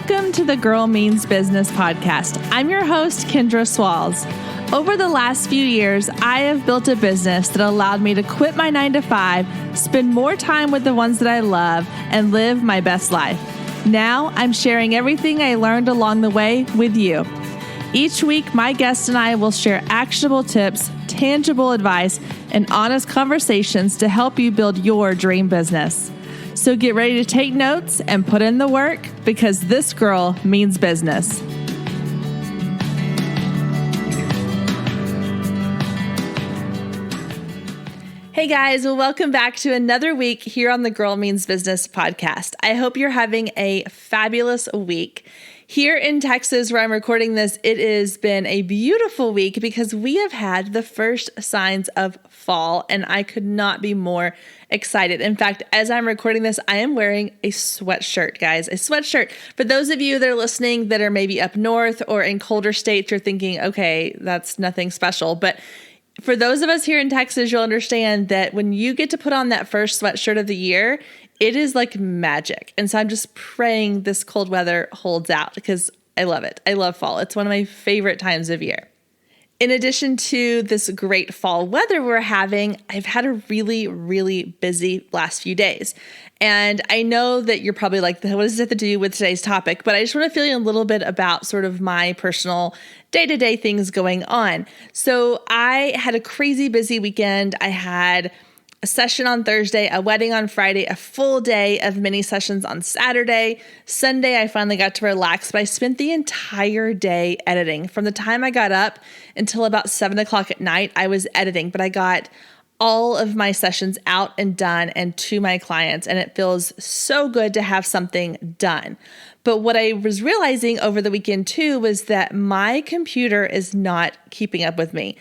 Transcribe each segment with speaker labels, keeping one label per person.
Speaker 1: Welcome to the Girl Means Business podcast. I'm your host, Kendra Swalls. Over the last few years, I have built a business that allowed me to quit my 9-to-5, spend more time with the ones that I love, and live my best life. Now, I'm sharing everything I learned along the way with you. Each week, my guest and I will share actionable tips, tangible advice, and honest conversations to help you build your dream business. So get ready to take notes and put in the work because this girl means business. Hey guys, well, welcome back to another week here on the Girl Means Business podcast. I hope you're having a fabulous week. Here in Texas, where I'm recording this, it has been a beautiful week because we have had the first signs of fall, and I could not be more excited. In fact, as I'm recording this, I am wearing a sweatshirt, guys, a sweatshirt. For those of you that are listening that are maybe up north or in colder states, you're thinking, okay, that's nothing special. But for those of us here in Texas, you'll understand that when you get to put on that first sweatshirt of the year, it is like magic. And so I'm just praying this cold weather holds out because I love it. I love fall. It's one of my favorite times of year. In addition to this great fall weather we're having, I've had a really busy last few days. And I know that you're probably like, what does this have to do with today's topic? But I just want to fill you in a little bit about sort of my personal day-to-day things going on. So I had a crazy busy weekend. I had a session on Thursday, a wedding on Friday, a full day of mini sessions on Saturday. Sunday, I finally got to relax, but I spent the entire day editing. From the time I got up until about 7 o'clock at night, I was editing, but I got all of my sessions out and done and to my clients, and it feels so good to have something done. But what I was realizing over the weekend too was that my computer is not keeping up with me.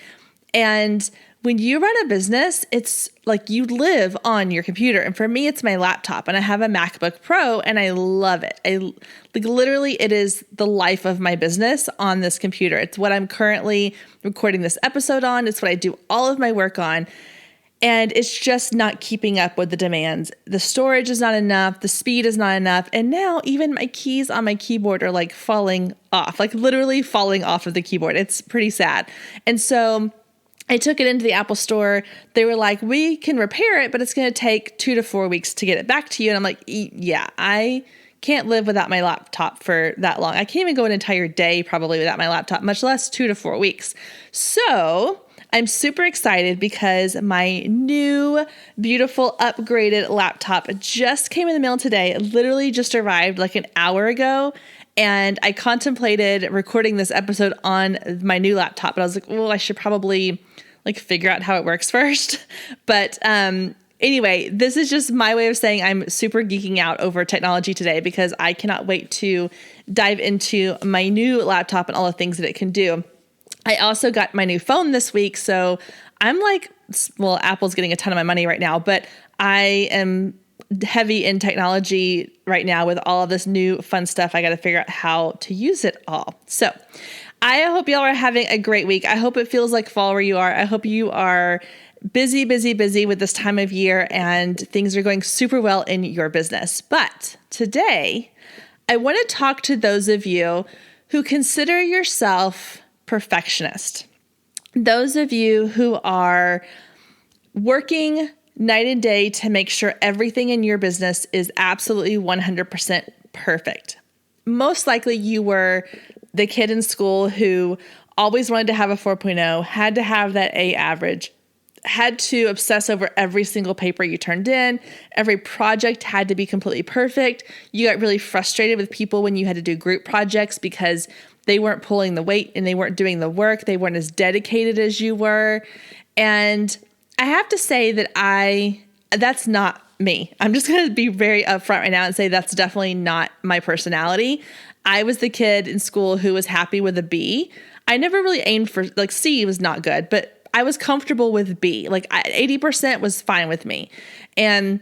Speaker 1: And when you run a business, it's like you live on your computer. And for me, it's my laptop, and I have a MacBook Pro and I love it. Literally, it is the life of my business on this computer. It's what I'm currently recording this episode on. It's what I do all of my work on. And it's just not keeping up with the demands. The storage is not enough. The speed is not enough. And now even my keys on my keyboard are like falling off, like literally falling off of the keyboard. It's pretty sad. And so I took it into the Apple store. They were like, we can repair it, but it's going to take 2 to 4 weeks to get it back to you. And I'm like, yeah, I can't live without my laptop for that long. I can't even go an entire day probably without my laptop, much less 2 to 4 weeks. So I'm super excited because my new, beautiful, upgraded laptop just came in the mail today. It literally just arrived like an hour ago. And I contemplated recording this episode on my new laptop, but I was like, well, I should probably like figure out how it works first. But anyway, this is just my way of saying I'm super geeking out over technology today because I cannot wait to dive into my new laptop and all the things that it can do. I also got my new phone this week, so I'm like, well, Apple's getting a ton of my money right now, but I am heavy in technology right now with all of this new fun stuff. I got to figure out how to use it all. So I hope y'all are having a great week. I hope it feels like fall where you are. I hope you are busy with this time of year and things are going super well in your business. But today, I want to talk to those of you who consider yourself perfectionist. Those of you who are working night and day to make sure everything in your business is absolutely 100% perfect. Most likely you were the kid in school who always wanted to have a 4.0, had to have that A average, had to obsess over every single paper you turned in. Every project had to be completely perfect. You got really frustrated with people when you had to do group projects because they weren't pulling the weight and they weren't doing the work. They weren't as dedicated as you were. And I have to say that that's not me. I'm just going to be very upfront right now and say that's definitely not my personality. I was the kid in school who was happy with a B. I never really aimed for, like, C was not good, but I was comfortable with B. Like 80% was fine with me. And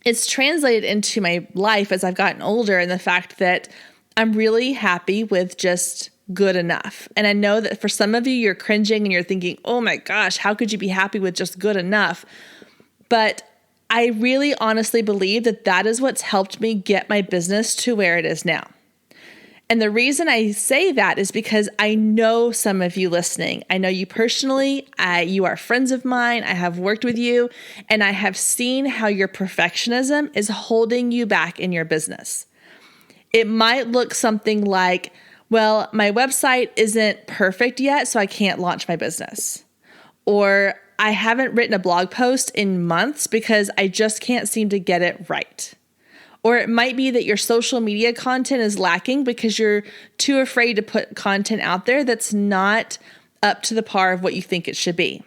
Speaker 1: it's translated into my life as I've gotten older, and the fact that I'm really happy with just good enough. And I know that for some of you, you're cringing and you're thinking, oh my gosh, how could you be happy with just good enough? But I really honestly believe that that is what's helped me get my business to where it is now. And the reason I say that is because I know some of you listening. I know you personally. You are friends of mine. I have worked with you, and I have seen how your perfectionism is holding you back in your business. It might look something like, well, my website isn't perfect yet, so I can't launch my business. Or I haven't written a blog post in months because I just can't seem to get it right. Or it might be that your social media content is lacking because you're too afraid to put content out there that's not up to the par of what you think it should be.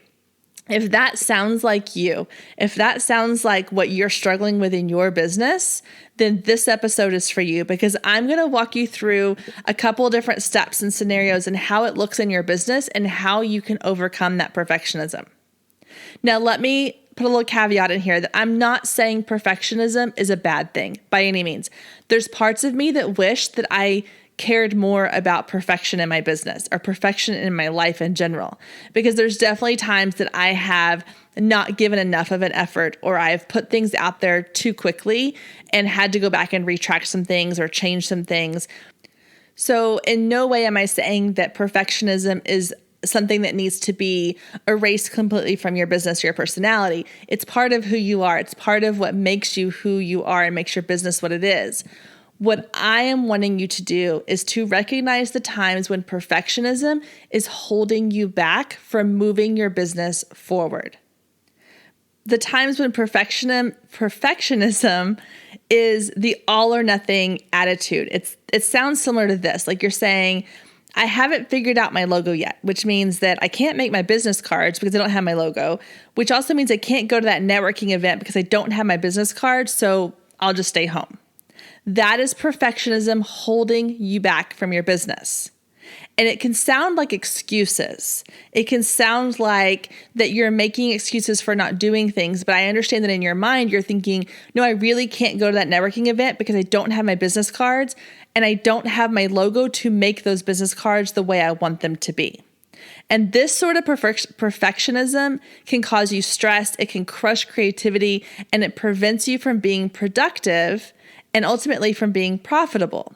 Speaker 1: If that sounds like you, if that sounds like what you're struggling with in your business, then this episode is for you, because I'm going to walk you through a couple different steps and scenarios and how it looks in your business and how you can overcome that perfectionism. Now, let me put a little caveat in here that I'm not saying perfectionism is a bad thing by any means. There's parts of me that wish that I cared more about perfection in my business or perfection in my life in general, because there's definitely times that I have not given enough of an effort, or I've put things out there too quickly and had to go back and retract some things or change some things. So in no way am I saying that perfectionism is something that needs to be erased completely from your business or your personality. It's part of who you are. It's part of what makes you who you are and makes your business what it is. What I am wanting you to do is to recognize the times when perfectionism is holding you back from moving your business forward. The times when perfectionism is the all or nothing attitude. It sounds similar to this. Like you're saying, I haven't figured out my logo yet, which means that I can't make my business cards because I don't have my logo, which also means I can't go to that networking event because I don't have my business card, so I'll just stay home. That is perfectionism holding you back from your business. And it can sound like excuses. It can sound like that you're making excuses for not doing things, but I understand that in your mind, you're thinking, no, I really can't go to that networking event because I don't have my business cards and I don't have my logo to make those business cards the way I want them to be. And this sort of perfectionism can cause you stress, it can crush creativity, and it prevents you from being productive and ultimately from being profitable.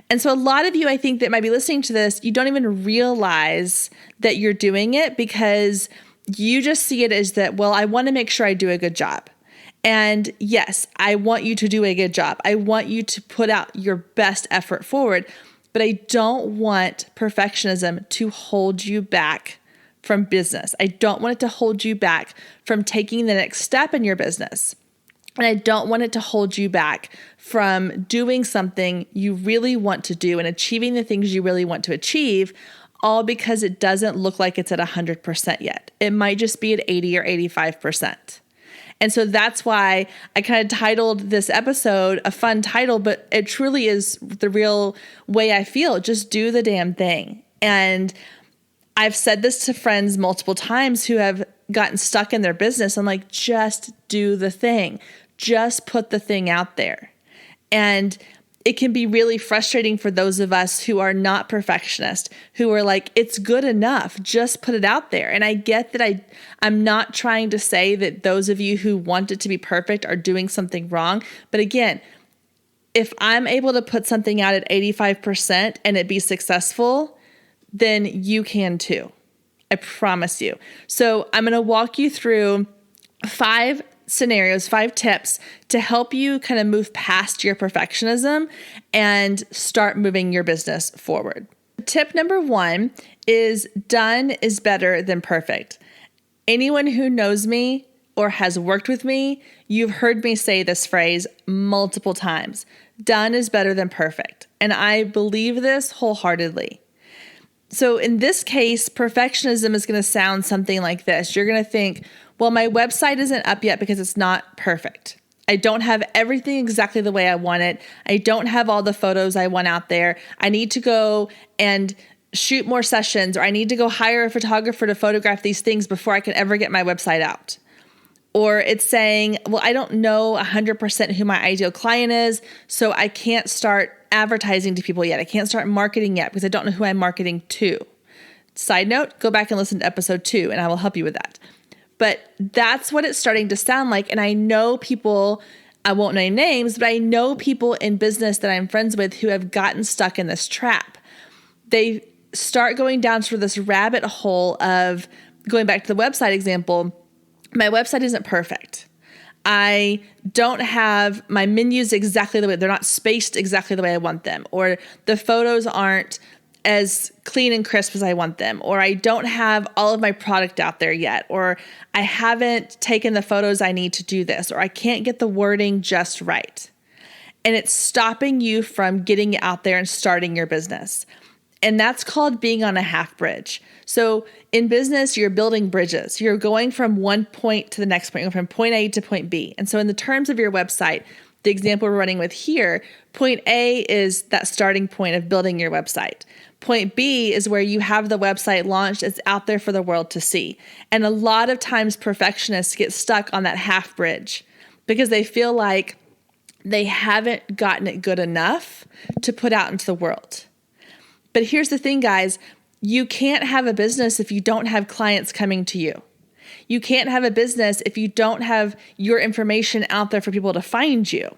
Speaker 1: And so a lot of you, I think, that might be listening to this, you don't even realize that you're doing it because you just see it as that, well, I want to make sure I do a good job. And yes, I want you to do a good job. I want you to put out your best effort forward, but I don't want perfectionism to hold you back from business. I don't want it to hold you back from taking the next step in your business. And I don't want it to hold you back from doing something you really want to do and achieving the things you really want to achieve, all because it doesn't look like it's at 100% yet. It might just be at 80 or 85%. And so that's why I kind of titled this episode a fun title, but it truly is the real way I feel. Just do the damn thing. And I've said this to friends multiple times who have gotten stuck in their business. I'm like, just do the thing. Just put the thing out there. And it can be really frustrating for those of us who are not perfectionists, who are like, it's good enough, just put it out there. And I get that I'm not trying to say that those of you who want it to be perfect are doing something wrong. But again, if I'm able to put something out at 85% and it be successful, then you can too. I promise you. So I'm going to walk you through 5 scenarios, 5 tips to help you kind of move past your perfectionism and start moving your business forward. Tip number 1 is done is better than perfect. Anyone who knows me or has worked with me, you've heard me say this phrase multiple times. Done is better than perfect. And I believe this wholeheartedly. So in this case, perfectionism is going to sound something like this. You're going to think, well, my website isn't up yet because it's not perfect. I don't have everything exactly the way I want it. I don't have all the photos I want out there. I need to go and shoot more sessions, or I need to go hire a photographer to photograph these things before I can ever get my website out. Or it's saying, well, I don't know 100% who my ideal client is, so I can't start advertising to people yet. I can't start marketing yet because I don't know who I'm marketing to. Side note, go back and listen to episode 2 and I will help you with that. But that's what it's starting to sound like. And I know people I won't name names, but I know people in business that I'm friends with who have gotten stuck in this trap. They start going down sort of this rabbit hole of going back to the website example. My website isn't perfect. I don't have my menus exactly the way, they're not spaced exactly the way I want them, or the photos aren't as clean and crisp as I want them, or I don't have all of my product out there yet, or I haven't taken the photos I need to do this, or I can't get the wording just right. And it's stopping you from getting out there and starting your business. And that's called being on a half bridge. So in business, you're building bridges. You're going from one point to the next point, from point A to point B. And so in the terms of your website, the example we're running with here, point A is that starting point of building your website. Point B is where you have the website launched. It's out there for the world to see. And a lot of times perfectionists get stuck on that half bridge because they feel like they haven't gotten it good enough to put out into the world. But here's the thing, guys. You can't have a business if you don't have clients coming to you. You can't have a business if you don't have your information out there for people to find you.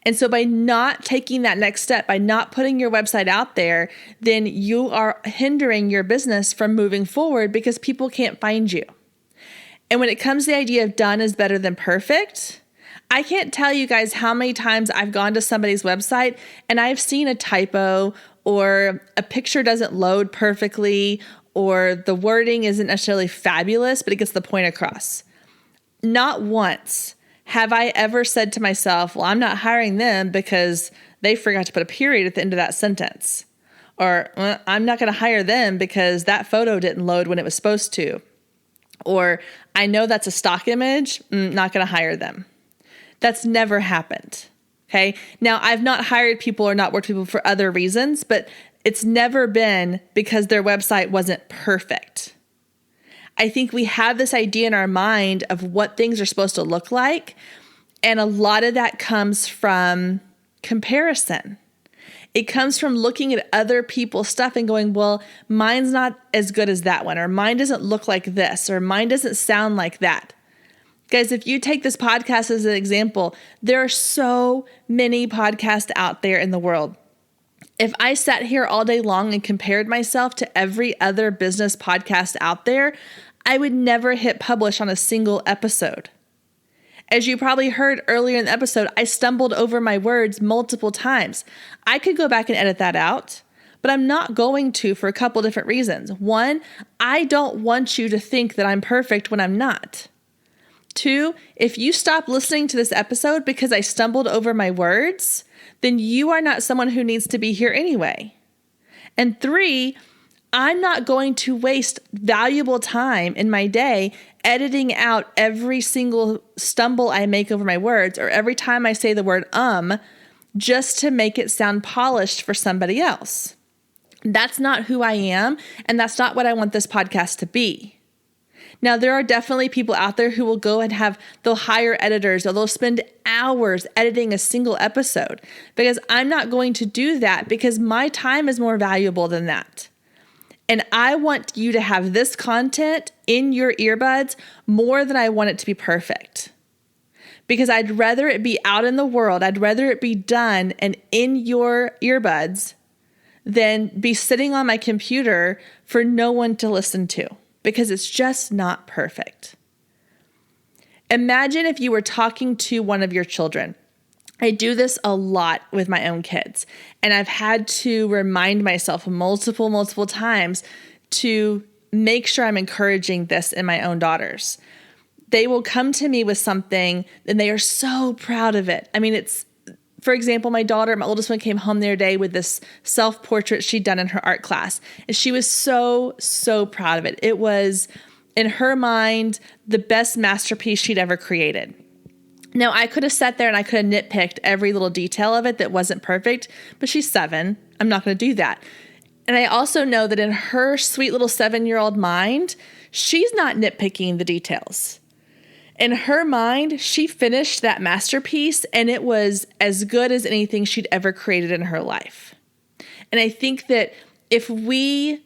Speaker 1: And so by not taking that next step, by not putting your website out there, then you are hindering your business from moving forward because people can't find you. And when it comes to the idea of done is better than perfect, I can't tell you guys how many times I've gone to somebody's website and I've seen a typo, or a picture doesn't load perfectly, or the wording isn't necessarily fabulous, but it gets the point across. Not once have I ever said to myself, well, I'm not hiring them because they forgot to put a period at the end of that sentence. Or well, I'm not going to hire them because that photo didn't load when it was supposed to. Or I know that's a stock image, not going to hire them. That's never happened. Okay. Now, I've not hired people or not worked with people for other reasons, but it's never been because their website wasn't perfect. I think we have this idea in our mind of what things are supposed to look like. And a lot of that comes from comparison. It comes from looking at other people's stuff and going, well, mine's not as good as that one, or mine doesn't look like this, or mine doesn't sound like that. Guys, if you take this podcast as an example, there are so many podcasts out there in the world. If I sat here all day long and compared myself to every other business podcast out there, I would never hit publish on a single episode. As you probably heard earlier in the episode, I stumbled over my words multiple times. I could go back and edit that out, but I'm not going to for a couple different reasons. One, I don't want you to think that I'm perfect when I'm not. Two, if you stop listening to this episode because I stumbled over my words, then you are not someone who needs to be here anyway. And three, I'm not going to waste valuable time in my day editing out every single stumble I make over my words, or every time I say the word just to make it sound polished for somebody else. That's not who I am, and that's not what I want this podcast to be. Now, there are definitely people out there who will go and they'll hire editors, or they'll spend hours editing a single episode, because I'm not going to do that because my time is more valuable than that. And I want you to have this content in your earbuds more than I want it to be perfect. Because I'd rather it be out in the world, I'd rather it be done and in your earbuds than be sitting on my computer for no one to listen to, because it's just not perfect. Imagine if you were talking to one of your children. I do this a lot with my own kids, and I've had to remind myself multiple times to make sure I'm encouraging this in my own daughters. They will come to me with something and they are so proud of it. I mean, for example, my oldest one, came home the other day with this self-portrait she'd done in her art class. And she was so proud of it. It was, in her mind, the best masterpiece she'd ever created. Now, I could have sat there and I could have nitpicked every little detail of it that wasn't perfect, but she's 7. I'm not going to do that. And I also know that in her sweet little 7-year-old mind, she's not nitpicking the details. In her mind, she finished that masterpiece and it was as good as anything she'd ever created in her life. And I think that if we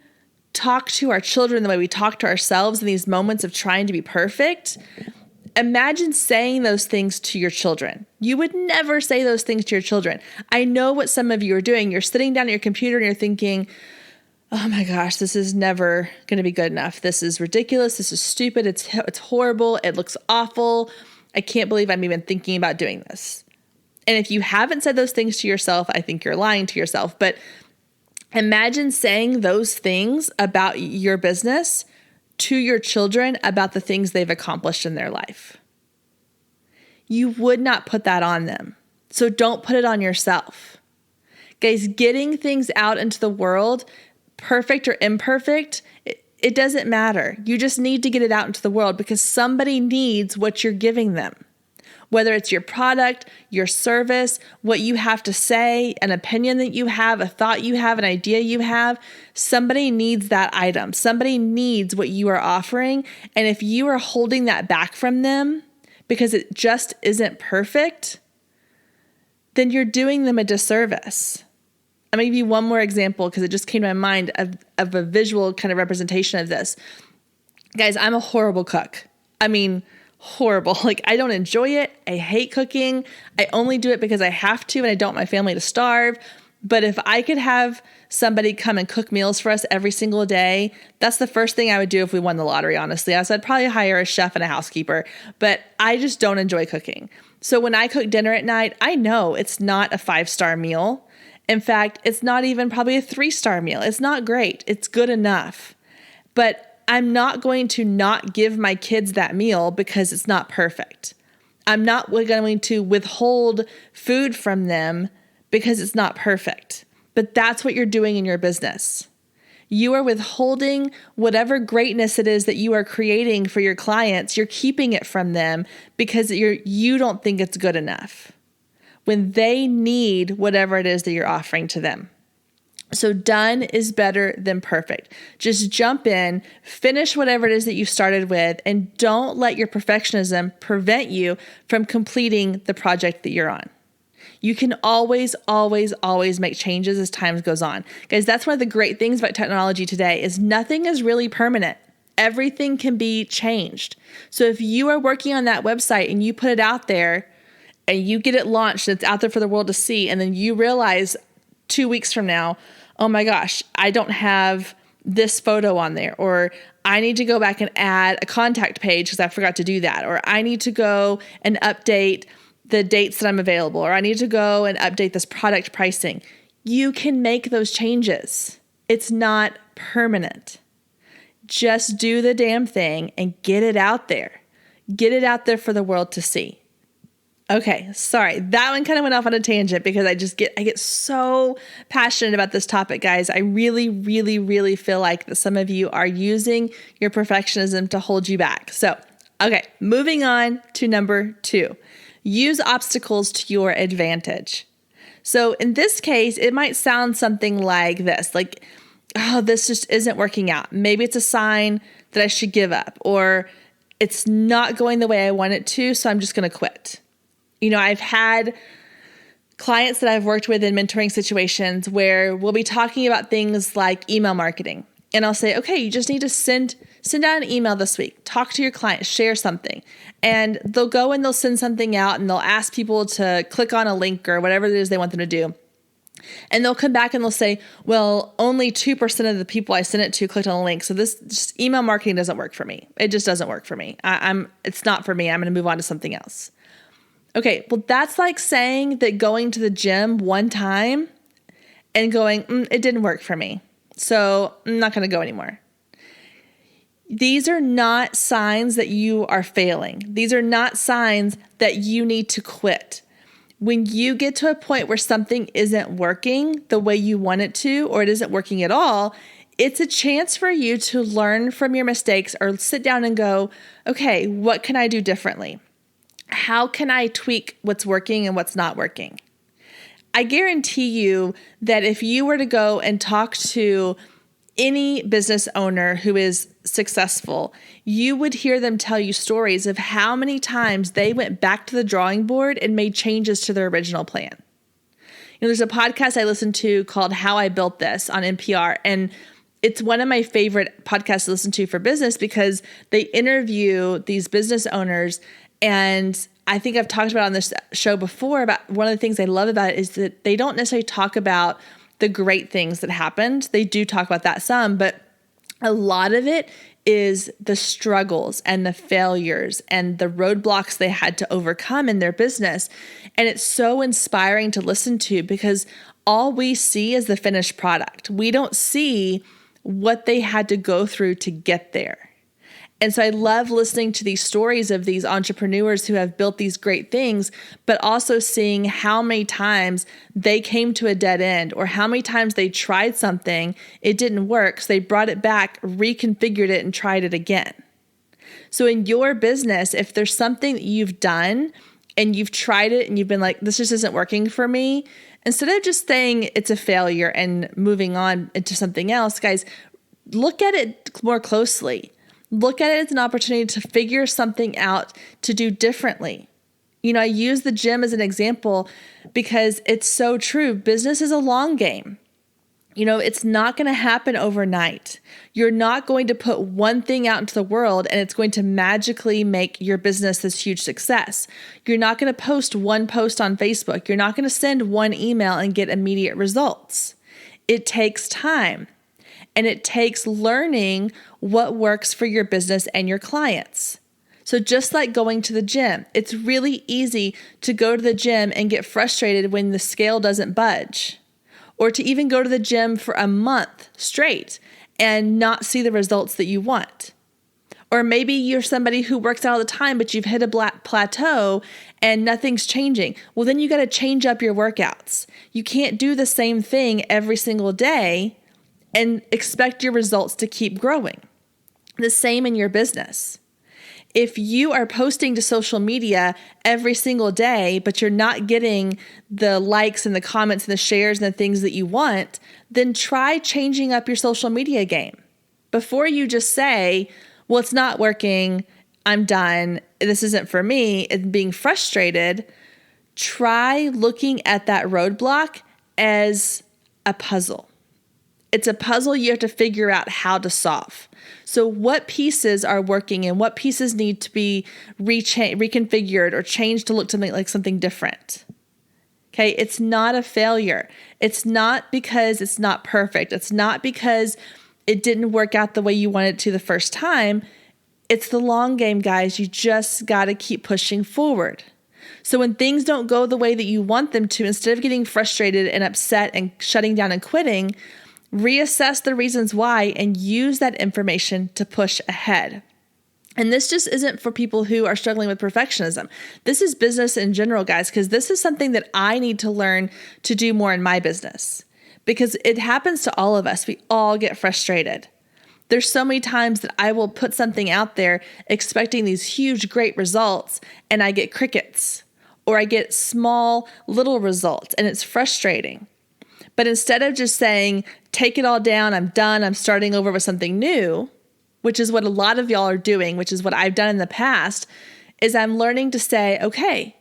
Speaker 1: talk to our children the way we talk to ourselves in these moments of trying to be perfect, Imagine saying those things to your children. You would never say those things to your children. I know what some of you are doing. You're sitting down at your computer and you're thinking, oh my gosh, this is never going to be good enough. This is ridiculous. This is stupid. It's horrible. It looks awful. I can't believe I'm even thinking about doing this. And if you haven't said those things to yourself, I think you're lying to yourself. But imagine saying those things about your business to your children about the things they've accomplished in their life. You would not put that on them. So don't put it on yourself. Guys, getting things out into the world, perfect or imperfect, it doesn't matter. You just need to get it out into the world because somebody needs what you're giving them. Whether it's your product, your service, what you have to say, an opinion that you have, a thought you have, an idea you have, somebody needs that item. Somebody needs what you are offering. And if you are holding that back from them because it just isn't perfect, then you're doing them a disservice. I'm going to give you one more example because it just came to my mind of a visual kind of representation of this. Guys, I'm a horrible cook. I mean, horrible. Like, I don't enjoy it. I hate cooking. I only do it because I have to, and I don't want my family to starve. But if I could have somebody come and cook meals for us every single day, that's the first thing I would do if we won the lottery, honestly. I'd probably hire a chef and a housekeeper, but I just don't enjoy cooking. So when I cook dinner at night, I know it's not a 5-star meal. In fact, it's not even probably a 3-star meal. It's not great. It's good enough. But I'm not going to not give my kids that meal because it's not perfect. I'm not going to withhold food from them because it's not perfect. But that's what you're doing in your business. You are withholding whatever greatness it is that you are creating for your clients. You're keeping it from them because you don't think it's good enough when they need whatever it is that you're offering to them. So done is better than perfect. Just jump in, finish whatever it is that you started with, and don't let your perfectionism prevent you from completing the project that you're on. You can always, always, always make changes as time goes on. Guys, that's one of the great things about technology today is nothing is really permanent. Everything can be changed. So if you are working on that website and you put it out there and you get it launched and it's out there for the world to see, and then you realize 2 weeks from now, oh my gosh, I don't have this photo on there, or I need to go back and add a contact page because I forgot to do that, or I need to go and update the dates that I'm available, or I need to go and update this product pricing. You can make those changes. It's not permanent. Just do the damn thing and get it out there. Get it out there for the world to see. Okay, sorry. That one kind of went off on a tangent because I get so passionate about this topic, guys. I really, really, really feel like that some of you are using your perfectionism to hold you back. So, okay, moving on to number 2. Use obstacles to your advantage. So in this case, it might sound something like this, like, oh, this just isn't working out. Maybe it's a sign that I should give up, or it's not going the way I want it to, so I'm just going to quit. You know, I've had clients that I've worked with in mentoring situations where we'll be talking about things like email marketing. And I'll say, okay, you just need to send out an email this week. Talk to your client, share something. And they'll go and they'll send something out and they'll ask people to click on a link or whatever it is they want them to do. And they'll come back and they'll say, well, only 2% of the people I sent it to clicked on the link. So this just email marketing doesn't work for me. It just doesn't work for me. It's not for me. I'm going to move on to something else. Okay, well, that's like saying that going to the gym one time and going, it didn't work for me, so I'm not going to go anymore. These are not signs that you are failing. These are not signs that you need to quit. When you get to a point where something isn't working the way you want it to, or it isn't working at all, it's a chance for you to learn from your mistakes or sit down and go, okay, what can I do differently? How can I tweak what's working and what's not working? I guarantee you that if you were to go and talk to any business owner who is successful, you would hear them tell you stories of how many times they went back to the drawing board and made changes to their original plan. You know, there's a podcast I listened to called How I Built This on NPR, and It's one of my favorite podcasts to listen to for business because they interview these business owners. And I think I've talked about on this show before about one of the things I love about it is that they don't necessarily talk about the great things that happened. They do talk about that some, but a lot of it is the struggles and the failures and the roadblocks they had to overcome in their business. And it's so inspiring to listen to because all we see is the finished product. We don't see what they had to go through to get there. And so I love listening to these stories of these entrepreneurs who have built these great things, but also seeing how many times they came to a dead end or how many times they tried something, it didn't work, so they brought it back, reconfigured it, and tried it again. So in your business, if there's something that you've done and you've tried it and you've been like, this just isn't working for me, instead of just saying it's a failure and moving on into something else, guys, look at it more closely. Look at it as an opportunity to figure something out to do differently. I use the gym as an example because it's so true. Business is a long game. It's not going to happen overnight. You're not going to put one thing out into the world and it's going to magically make your business this huge success. You're not going to post one post on Facebook. You're not going to send one email and get immediate results. It takes time. And it takes learning what works for your business and your clients. So just like going to the gym, it's really easy to go to the gym and get frustrated when the scale doesn't budge, or to even go to the gym for a month straight and not see the results that you want. Or maybe you're somebody who works out all the time, but you've hit a plateau and nothing's changing. Well, then you got to change up your workouts. You can't do the same thing every single day and expect your results to keep growing. The same in your business. If you are posting to social media every single day, but you're not getting the likes and the comments and the shares and the things that you want, then try changing up your social media game. Before you just say, well, it's not working, I'm done, this isn't for me, and being frustrated, try looking at that roadblock as a puzzle. It's a puzzle you have to figure out how to solve. So what pieces are working and what pieces need to be reconfigured or changed to look something like something different? Okay, it's not a failure. It's not because it's not perfect. It's not because it didn't work out the way you wanted it to the first time. It's the long game, guys. You just got to keep pushing forward. So when things don't go the way that you want them to, instead of getting frustrated and upset and shutting down and quitting, reassess the reasons why and use that information to push ahead. And this just isn't for people who are struggling with perfectionism. This is business in general, guys, because this is something that I need to learn to do more in my business because it happens to all of us. We all get frustrated. There's so many times that I will put something out there expecting these huge, great results and I get crickets or I get small, little results and it's frustrating. But instead of just saying, take it all down, I'm done, I'm starting over with something new, which is what a lot of y'all are doing, which is what I've done in the past, is I'm learning to say, okay,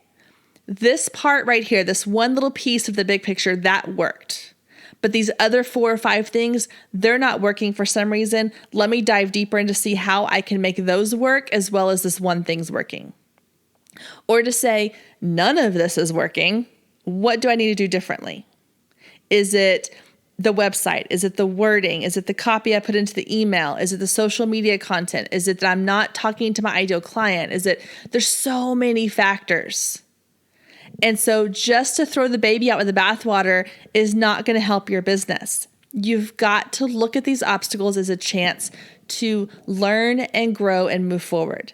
Speaker 1: this part right here, this one little piece of the big picture, that worked. But these other 4 or 5 things, they're not working for some reason. Let me dive deeper into see how I can make those work as well as this one thing's working. Or to say, none of this is working. What do I need to do differently? Is it the website? Is it the wording? Is it the copy I put into the email? Is it the social media content? Is it that I'm not talking to my ideal client? There's so many factors. And so just to throw the baby out with the bathwater is not going to help your business. You've got to look at these obstacles as a chance to learn and grow and move forward.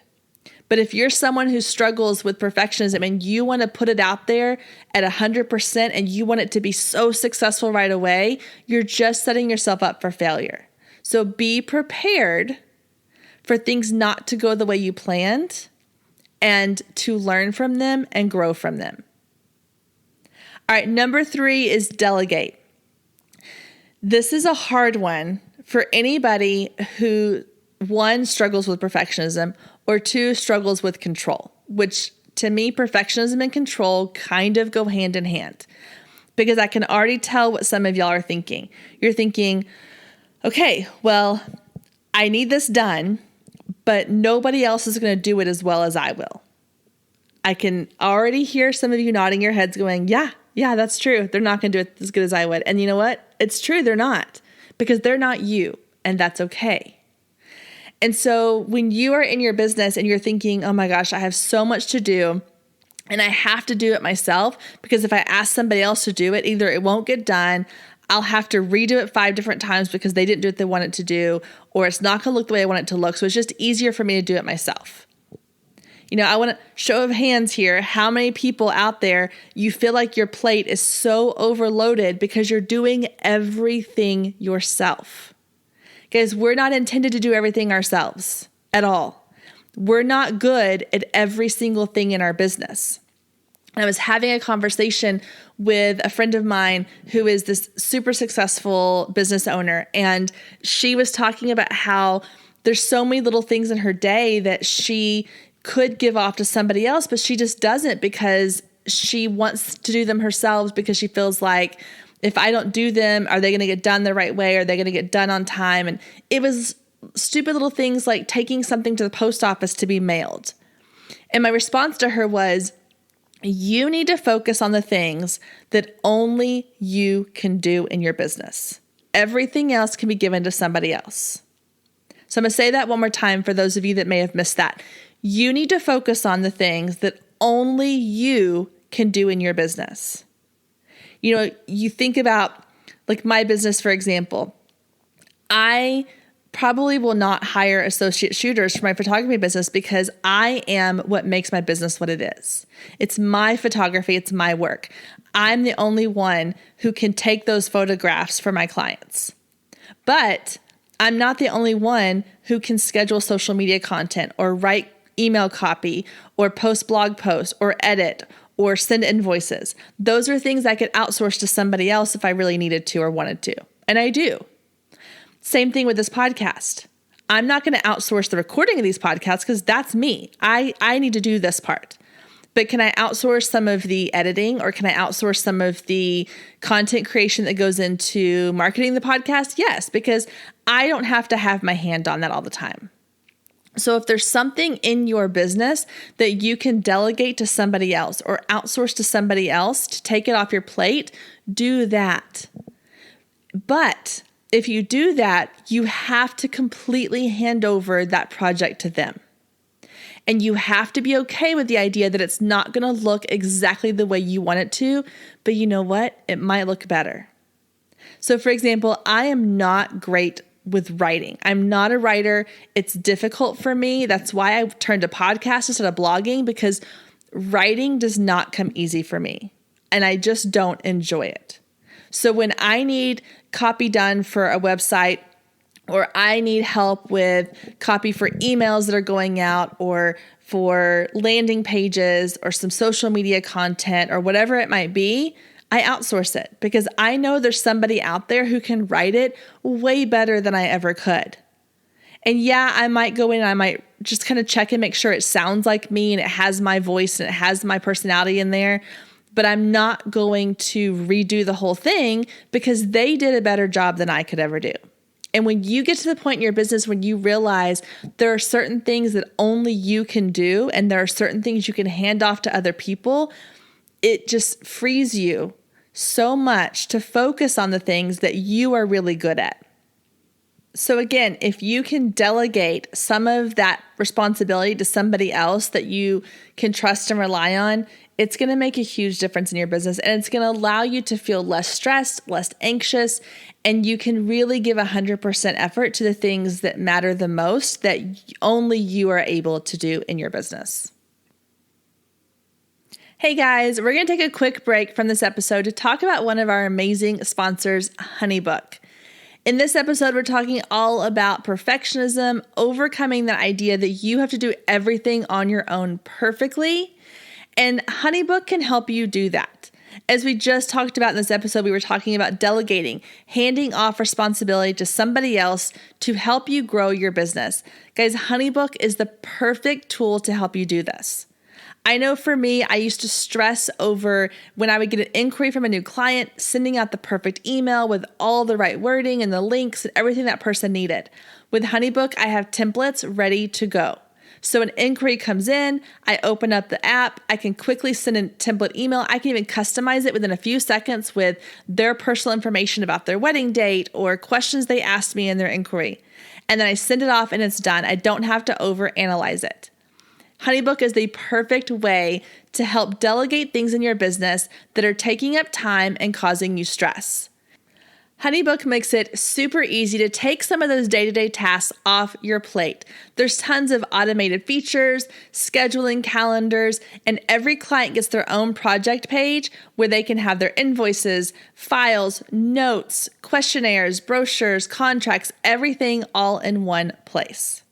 Speaker 1: But if you're someone who struggles with perfectionism and you want to put it out there at 100% and you want it to be so successful right away, you're just setting yourself up for failure. So be prepared for things not to go the way you planned and to learn from them and grow from them. All right, number 3 is delegate. This is a hard one for anybody who, 1, struggles with perfectionism, or 2, struggles with control, which to me, perfectionism and control kind of go hand in hand because I can already tell what some of y'all are thinking. You're thinking, okay, well, I need this done, but nobody else is going to do it as well as I will. I can already hear some of you nodding your heads going, yeah, that's true. They're not going to do it as good as I would. And you know what? It's true. They're not, because they're not you, and that's okay. And so when you are in your business and you're thinking, oh my gosh, I have so much to do and I have to do it myself, because if I ask somebody else to do it, either it won't get done, I'll have to redo it 5 different times because they didn't do what they wanted to do, or it's not going to look the way I want it to look. So it's just easier for me to do it myself. I want to show of hands here. How many people out there, you feel like your plate is so overloaded because you're doing everything yourself? Guys, we're not intended to do everything ourselves at all. We're not good at every single thing in our business. I was having a conversation with a friend of mine who is this super successful business owner, and she was talking about how there's so many little things in her day that she could give off to somebody else, but she just doesn't because she wants to do them herself, because she feels like, if I don't do them, are they going to get done the right way? Are they going to get done on time? And it was stupid little things like taking something to the post office to be mailed. And my response to her was, you need to focus on the things that only you can do in your business. Everything else can be given to somebody else. So I'm going to say that one more time for those of you that may have missed that. You need to focus on the things that only you can do in your business. You think about like my business, for example. I probably will not hire associate shooters for my photography business because I am what makes my business what it is. It's my photography. It's my work. I'm the only one who can take those photographs for my clients. But I'm not the only one who can schedule social media content or write email copy or post blog posts or edit or send invoices. Those are things I could outsource to somebody else if I really needed to or wanted to. And I do. Same thing with this podcast. I'm not going to outsource the recording of these podcasts because that's me. I need to do this part. But can I outsource some of the editing, or can I outsource some of the content creation that goes into marketing the podcast? Yes, because I don't have to have my hand on that all the time. So if there's something in your business that you can delegate to somebody else or outsource to somebody else to take it off your plate, do that. But if you do that, you have to completely hand over that project to them. And you have to be okay with the idea that it's not going to look exactly the way you want it to, but you know what? It might look better. So for example, I am not great with writing. I'm not a writer. It's difficult for me. That's why I turned to podcasts instead of blogging, because writing does not come easy for me. And I just don't enjoy it. So when I need copy done for a website, or I need help with copy for emails that are going out, or for landing pages, or some social media content, or whatever it might be, I outsource it because I know there's somebody out there who can write it way better than I ever could. And yeah, I might go in and I might just kind of check and make sure it sounds like me and it has my voice and it has my personality in there. But I'm not going to redo the whole thing because they did a better job than I could ever do. And when you get to the point in your business when you realize there are certain things that only you can do and there are certain things you can hand off to other people, it just frees you so much to focus on the things that you are really good at. So again, if you can delegate some of that responsibility to somebody else that you can trust and rely on, it's going to make a huge difference in your business, and it's going to allow you to feel less stressed, less anxious, and you can really give 100% effort to the things that matter the most that only you are able to do in your business. Hey guys, we're going to take a quick break from this episode to talk about one of our amazing sponsors, HoneyBook. In this episode, we're talking all about perfectionism, overcoming the idea that you have to do everything on your own perfectly, and HoneyBook can help you do that. As we just talked about in this episode, we were talking about delegating, handing off responsibility to somebody else to help you grow your business. Guys, HoneyBook is the perfect tool to help you do this. I know for me, I used to stress over when I would get an inquiry from a new client, sending out the perfect email with all the right wording and the links and everything that person needed. With HoneyBook, I have templates ready to go. So an inquiry comes in, I open up the app, I can quickly send a template email. I can even customize it within a few seconds with their personal information about their wedding date or questions they asked me in their inquiry. And then I send it off and it's done. I don't have to overanalyze it. HoneyBook is the perfect way to help delegate things in your business that are taking up time and causing you stress. HoneyBook makes it super easy to take some of those day-to-day tasks off your plate. There's tons of automated features, scheduling calendars, and every client gets their own project page where they can have their invoices, files, notes, questionnaires, brochures, contracts, everything all in one place.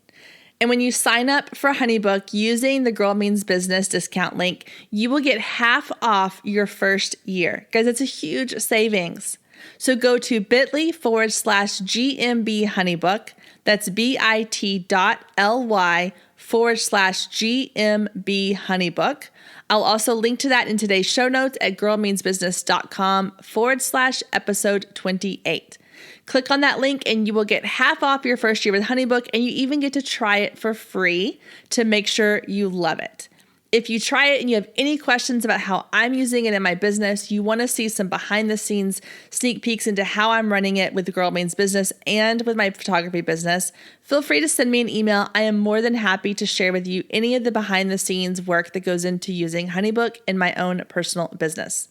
Speaker 1: And when you sign up for HoneyBook using the Girl Means Business discount link, you will get half off your first year. Guys, it's a huge savings. So go to bit.ly/GMB HoneyBook. That's bit.ly/GMB HoneyBook. I'll also link to that in today's show notes at girlmeansbusiness.com/episode 28. Click on that link and you will get half off your first year with HoneyBook, and you even get to try it for free to make sure you love it. If you try it and you have any questions about how I'm using it in my business, you want to see some behind the scenes sneak peeks into how I'm running it with the Girl Means Business and with my photography business, feel free to send me an email. I am more than happy to share with you any of the behind the scenes work that goes into using HoneyBook in my own personal business.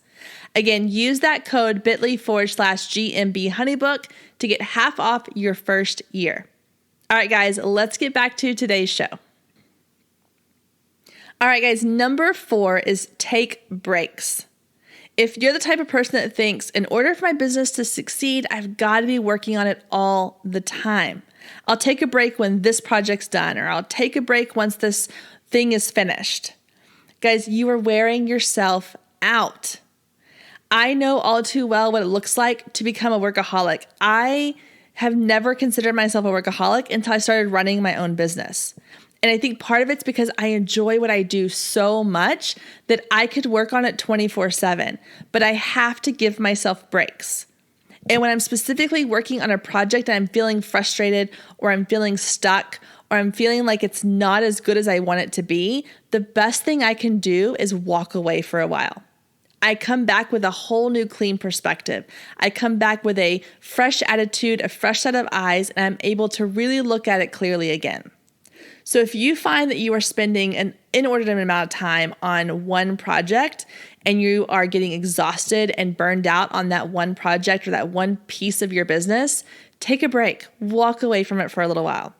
Speaker 1: Again, use that code bit.ly/GMB HoneyBook to get half off your first year. All right, guys, let's get back to today's show. All right, guys, number 4 is take breaks. If you're the type of person that thinks, in order for my business to succeed, I've got to be working on it all the time. I'll take a break when this project's done, or I'll take a break once this thing is finished. Guys, you are wearing yourself out. I know all too well what it looks like to become a workaholic. I have never considered myself a workaholic until I started running my own business. And I think part of it's because I enjoy what I do so much that I could work on it 24/7, but I have to give myself breaks. And when I'm specifically working on a project and I'm feeling frustrated or I'm feeling stuck or I'm feeling like it's not as good as I want it to be, the best thing I can do is walk away for a while. I come back with a whole new clean perspective. I come back with a fresh attitude, a fresh set of eyes, and I'm able to really look at it clearly again. So if you find that you are spending an inordinate amount of time on one project and you are getting exhausted and burned out on that one project or that one piece of your business, take a break, walk away from it for a little while.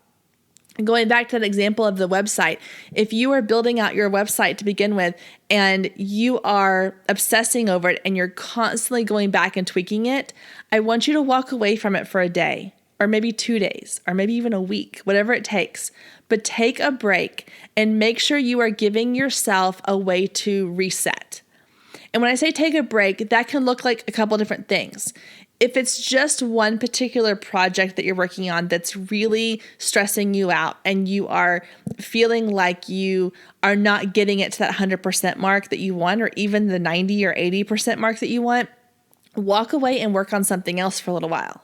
Speaker 1: And going back to that example of the website, if you are building out your website to begin with and you are obsessing over it and you're constantly going back and tweaking it, I want you to walk away from it for a day or maybe 2 days or maybe even a week, whatever it takes. But take a break and make sure you are giving yourself a way to reset. And when I say take a break, that can look like a couple different things. If it's just one particular project that you're working on that's really stressing you out and you are feeling like you are not getting it to that 100% mark that you want, or even the 90 or 80% mark that you want, walk away and work on something else for a little while.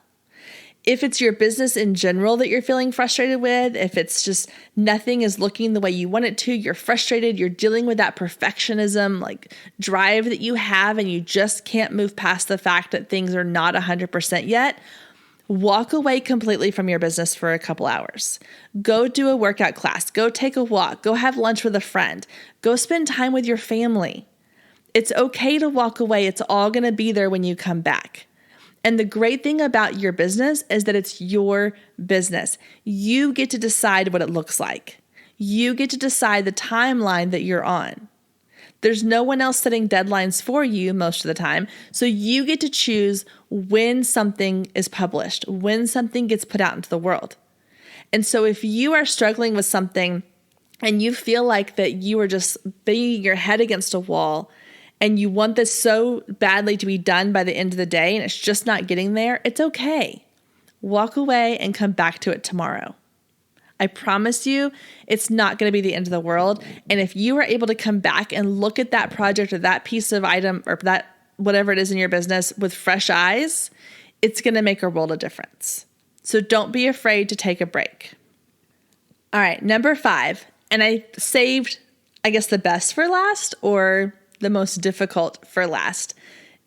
Speaker 1: If it's your business in general that you're feeling frustrated with, if it's just nothing is looking the way you want it to, you're frustrated, you're dealing with that perfectionism like drive that you have and you just can't move past the fact that things are not 100% yet, walk away completely from your business for a couple hours. Go do a workout class, go take a walk, go have lunch with a friend, go spend time with your family. It's okay to walk away. It's all going to be there when you come back. And the great thing about your business is that it's your business. You get to decide what it looks like. You get to decide the timeline that you're on. There's no one else setting deadlines for you most of the time. So you get to choose when something is published, when something gets put out into the world. And so if you are struggling with something and you feel like that you are just banging your head against a wall and you want this so badly to be done by the end of the day and it's just not getting there, it's okay. Walk away and come back to it tomorrow. I promise you, it's not going to be the end of the world. And if you are able to come back and look at that project or that piece of item or that whatever it is in your business with fresh eyes, it's going to make a world of difference. So don't be afraid to take a break. All right, number 5, and I saved, I guess, the best for last or the most difficult for last,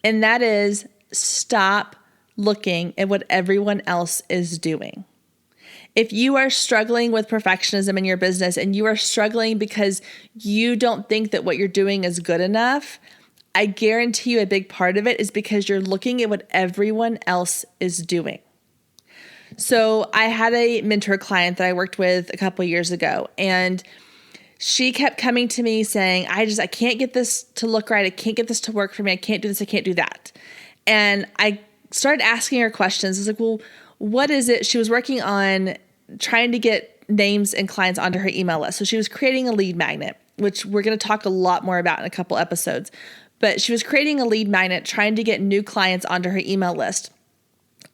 Speaker 1: and that is stop looking at what everyone else is doing. If you are struggling with perfectionism in your business and you are struggling because you don't think that what you're doing is good enough, I guarantee you a big part of it is because you're looking at what everyone else is doing. So I had a mentor client that I worked with a couple years ago, and she kept coming to me saying, I can't get this to look right. I can't get this to work for me. I can't do this. I can't do that. And I started asking her questions. I was like, well, what is it? She was working on trying to get names and clients onto her email list. So she was creating a lead magnet, which we're going to talk a lot more about in a couple episodes. But she was creating a lead magnet, trying to get new clients onto her email list.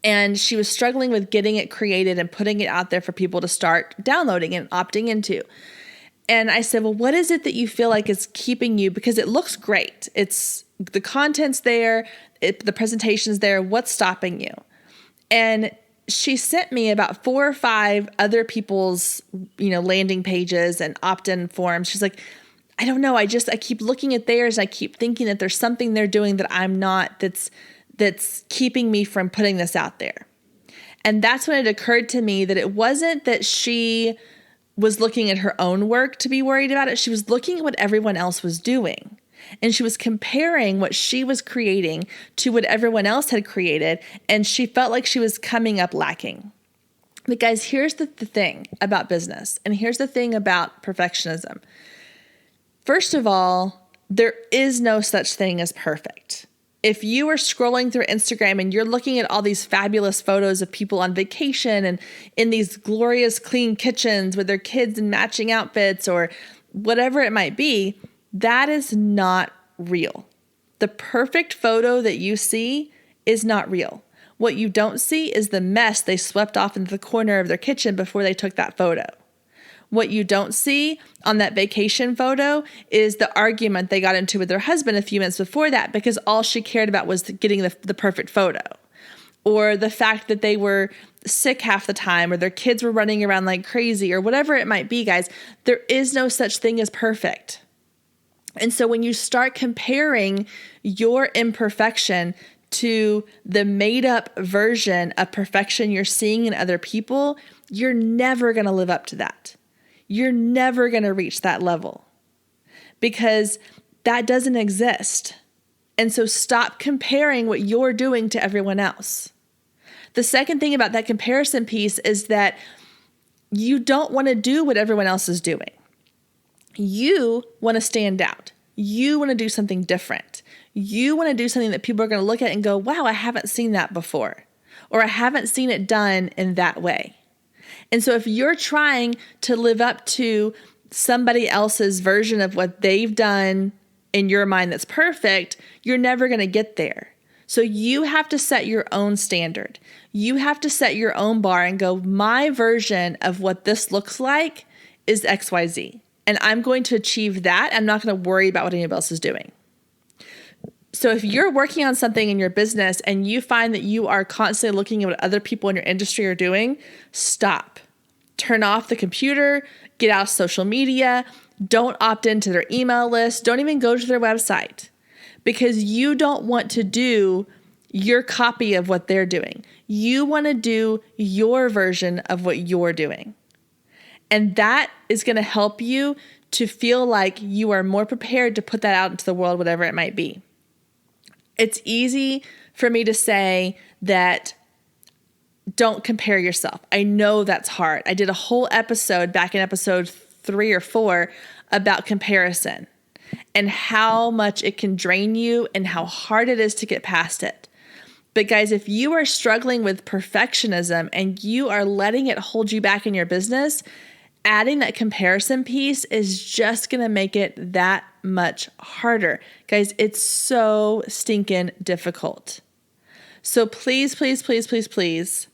Speaker 1: And she was struggling with getting it created and putting it out there for people to start downloading and opting into. And I said, well, what is it that you feel like is keeping you? Because it looks great. It's the content's there, the presentation's there. What's stopping you? And she sent me about 4 or 5 other people's, landing pages and opt-in forms. She's like, I don't know. I keep looking at theirs. And I keep thinking that there's something they're doing that I'm not, that's keeping me from putting this out there. And that's when it occurred to me that it wasn't that she was looking at her own work to be worried about it. She was looking at what everyone else was doing. And she was comparing what she was creating to what everyone else had created. And she felt like she was coming up lacking. But guys, here's the thing about business. And here's the thing about perfectionism. First of all, there is no such thing as perfect. If you are scrolling through Instagram and you're looking at all these fabulous photos of people on vacation and in these glorious clean kitchens with their kids in matching outfits or whatever it might be, that is not real. The perfect photo that you see is not real. What you don't see is the mess they swept off into the corner of their kitchen before they took that photo. What you don't see on that vacation photo is the argument they got into with their husband a few minutes before that because all she cared about was getting the perfect photo. Or the fact that they were sick half the time or their kids were running around like crazy or whatever it might be, guys. There is no such thing as perfect. And so when you start comparing your imperfection to the made up version of perfection you're seeing in other people, you're never going to live up to that. You're never going to reach that level because that doesn't exist. And so stop comparing what you're doing to everyone else. The second thing about that comparison piece is that you don't want to do what everyone else is doing. You want to stand out. You want to do something different. You want to do something that people are going to look at and go, wow, I haven't seen that before, or I haven't seen it done in that way. And so if you're trying to live up to somebody else's version of what they've done in your mind that's perfect, you're never going to get there. So you have to set your own standard. You have to set your own bar and go, my version of what this looks like is XYZ. And I'm going to achieve that. I'm not going to worry about what anybody else is doing. So if you're working on something in your business and you find that you are constantly looking at what other people in your industry are doing, stop. Turn off the computer, get out of social media, don't opt into their email list, don't even go to their website because you don't want to do your copy of what they're doing. You want to do your version of what you're doing. And that is going to help you to feel like you are more prepared to put that out into the world, whatever it might be. It's easy for me to say that don't compare yourself. I know that's hard. I did a whole episode back in episode 3 or 4 about comparison and how much it can drain you and how hard it is to get past it. But guys, if you are struggling with perfectionism and you are letting it hold you back in your business, adding that comparison piece is just going to make it that much harder. Guys, it's so stinking difficult. So please, please, please, please, please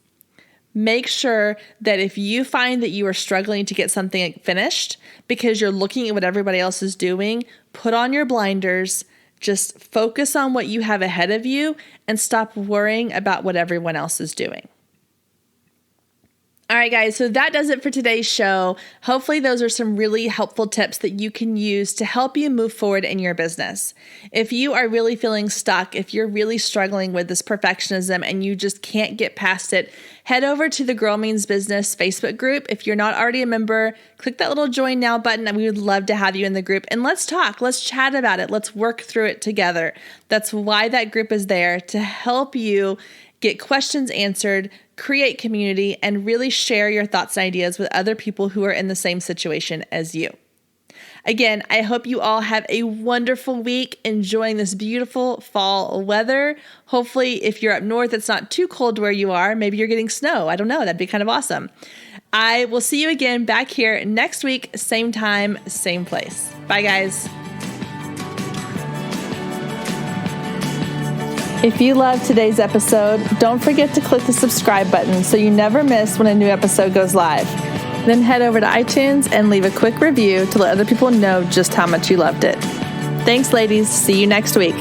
Speaker 1: Make sure that if you find that you are struggling to get something finished because you're looking at what everybody else is doing, put on your blinders, just focus on what you have ahead of you and stop worrying about what everyone else is doing. All right, guys, so that does it for today's show. Hopefully those are some really helpful tips that you can use to help you move forward in your business. If you are really feeling stuck, if you're really struggling with this perfectionism and you just can't get past it, head over to the Girl Means Business Facebook group. If you're not already a member, click that little join now button and we would love to have you in the group. And let's talk, let's chat about it. Let's work through it together. That's why that group is there, to help you get questions answered, create community, and really share your thoughts and ideas with other people who are in the same situation as you. Again, I hope you all have a wonderful week enjoying this beautiful fall weather. Hopefully, if you're up north, it's not too cold where you are. Maybe you're getting snow. I don't know. That'd be kind of awesome. I will see you again back here next week, same time, same place. Bye, guys. If you loved today's episode, don't forget to click the subscribe button so you never miss when a new episode goes live. Then head over to iTunes and leave a quick review to let other people know just how much you loved it. Thanks, ladies. See you next week.